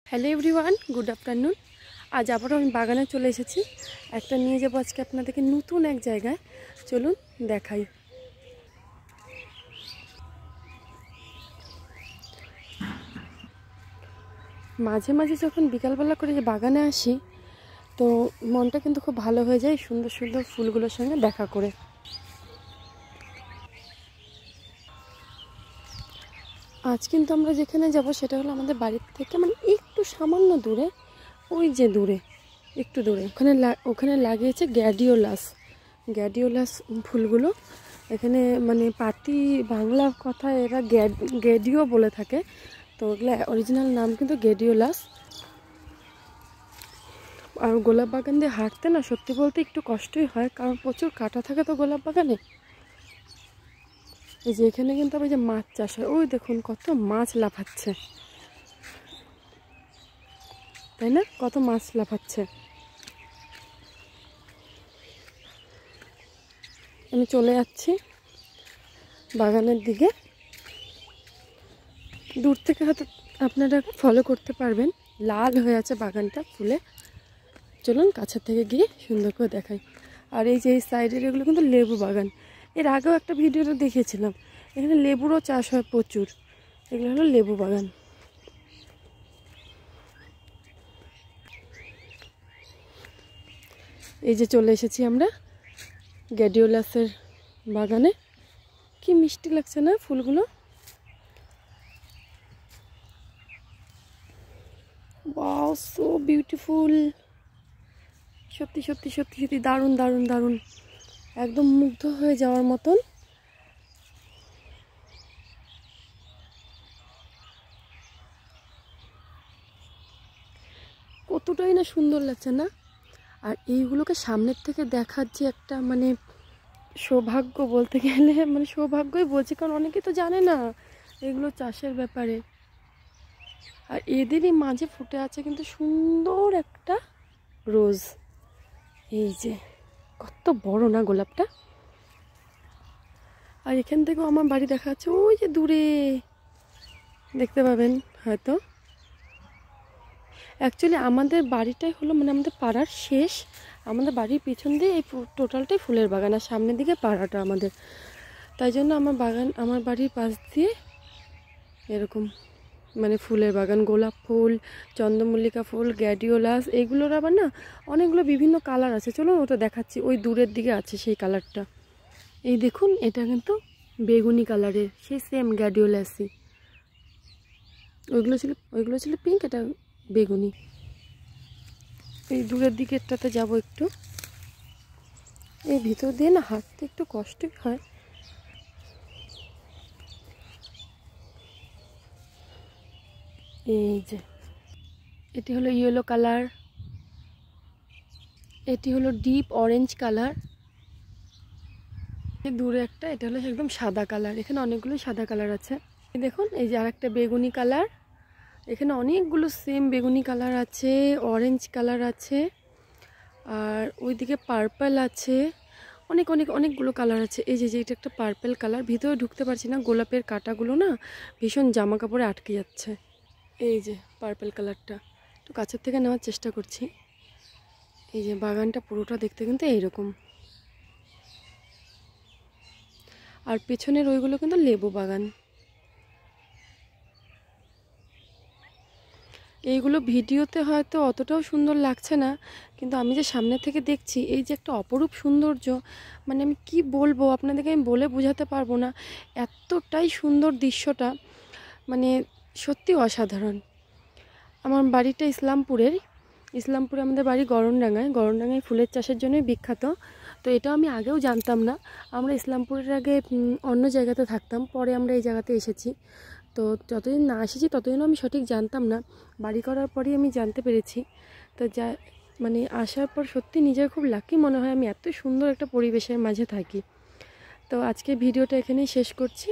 Hello everyone, good afternoon. আজ আবারও আমি বাগানে চলে এসেছি। একটা নিয়ে যাবো আজকে আপনাদেরকে নতুন এক জায়গায়। চলুন দেখাই। মাঝে মাঝে যখন বিকালবেলা করে যে বাগানে আসি, তো মনটা কিন্তু খুব ভালো হয়ে যায় সুন্দর সুন্দর ফুলগুলোর সঙ্গে দেখা করে। আজ কিন্তু আমরা যেখানে যাব সেটা হলো আমাদের বাড়ির থেকে একটু সামান্য দূরে, ওই যে দূরে একটু দূরে ওখানে লাগিয়েছে গ্যাডিওলাস ফুলগুলো। এখানে পাতি বাংলা কথা এরা গ্যাডিও বলে থাকে, তো ওগুলো অরিজিনাল নাম কিন্তু গ্যাডিওলাস। আর গোলাপ বাগান দিয়ে হাঁটতে না সত্যি বলতে একটু কষ্টই হয়, কারণ প্রচুর কাঁটা থাকে তো গোলাপ বাগানে। এই যে এখানে কিন্তু আবার যে মাছ চাষ হয়, ওই দেখুন কত মাছ লাফাচ্ছে, তাই না? কত মাছ লাফাচ্ছে। আমি চলে যাচ্ছি বাগানের দিকে। দূর থেকে হয়তো আপনারা ফলো করতে পারবেন, লাল হয়ে আছে বাগানটা ফুলে। চলুন কাছের থেকে গিয়ে সুন্দর করে দেখাই। আর এই যে এই সাইডের এগুলো কিন্তু লেবু বাগান। এর আগেও একটা ভিডিওতে দেখিয়েছিলাম, এখানে লেবুরও চাষ হয় প্রচুর। এগুলো হলো লেবু বাগান। এই যে চলে এসেছি আমরা গ্যাডিওলাসের বাগানে। কি মিষ্টি লাগছে না ফুলগুলো! Wow, so beautiful. সত্যি সত্যি সত্যি সত্যি দারুণ দারুণ দারুণ, একদম মুগ্ধ হয়ে যাওয়ার মতন। কতটাই না সুন্দর লাগছে না। আর এইগুলোকে সামনের থেকে দেখার যে একটা সৌভাগ্য বলতে গেলে সৌভাগ্যই বলছি, কারণ অনেকে তো জানে না এগুলো চাষের ব্যাপারে। আর এদেরই মাঝে ফুটে আছে কিন্তু সুন্দর একটা রোজ। এই যে কত বড় না গোলাপটা! আর এখান থেকেও আমার বাড়ি দেখা যাচ্ছে, ওই যে দূরে দেখতে পাবেন হয়তো। অ্যাকচুয়ালি আমাদের বাড়িটাই হলো আমাদের পাড়ার শেষ। আমাদের বাড়ির পিছন দিয়ে এই টোটালটাই ফুলের বাগান, আর সামনের দিকে পাড়াটা আমাদের। তাই জন্য আমার বাড়ির পাশ দিয়ে এরকম ফুলের বাগান। গোলাপ ফুল, চন্দ্রমল্লিকা ফুল, গ্যাডিওলাস, এগুলোর আবার না অনেকগুলো বিভিন্ন কালার আছে। চলুন ওটা দেখাচ্ছি, ওই দূরের দিকে আছে সেই কালারটা। এই দেখুন, এটা কিন্তু বেগুনি কালারের, সেই সেম গ্যাডিওলাসই। ওইগুলো ছিল পিঙ্ক, এটা বেগুনি। এই দূরের দিকেরটাতে যাব একটু। এই ভিতর দিয়ে না হাঁটতে একটু কষ্টই হয়। এই যে এটি হলো ইয়েলো কালার, এটি হলো ডিপ অরেঞ্জ কালার। দূরে একটা, এটা হলো একদম সাদা কালার। এখানে অনেকগুলো সাদা কালার আছে। দেখুন এই যে আরেকটা বেগুনি কালার। এখানে অনেকগুলো সেম বেগুনি কালার আছে, অরেঞ্জ কালার আছে, আর ওইদিকে পার্পল আছে। অনেকগুলো কালার আছে। এই যে এটা একটা পার্পল কালার, ভিতরে ঢুকতে পারছি না, গোলাপের কাঁটাগুলো না ভীষণ জামা কাপড়ে আটকে যাচ্ছে। এই যে পার্পল কালারটা একটু কাছের থেকে নেওয়ার চেষ্টা করছি। এই যে বাগানটা পুরোটা দেখতে কিন্তু এইরকম। আর পেছনের ওইগুলো কিন্তু লেবু বাগান। এইগুলো ভিডিওতে হয়তো অতটাও সুন্দর লাগছে না, কিন্তু আমি যে সামনে থেকে দেখছি, এই যে একটা অপরূপ সৌন্দর্য, আমি কি বলবো আপনাদেরকে, আমি বলে বোঝাতে পারবো না। এতটাই সুন্দর দৃশ্যটা, সত্যি অসাধারণ। আমার বাড়িটা ইসলামপুরে আমাদের বাড়ি গরমডাঙ্গায় ফুলের চাষের জন্যই বিখ্যাত। তো এটা আমি আগেও জানতাম না। আমরা ইসলামপুরের আগে অন্য জায়গাতে থাকতাম, পরে আমরা এই জায়গাতে এসেছি। তো যতদিন না এসেছি ততদিনও আমি সঠিক জানতাম না, বাড়ি করার পরেই আমি জানতে পেরেছি। তো আসার পর সত্যি নিজের খুব লাকি মনে হয়, আমি এত সুন্দর একটা পরিবেশের মাঝে থাকি। তো আজকে ভিডিওটা এখানেই শেষ করছি।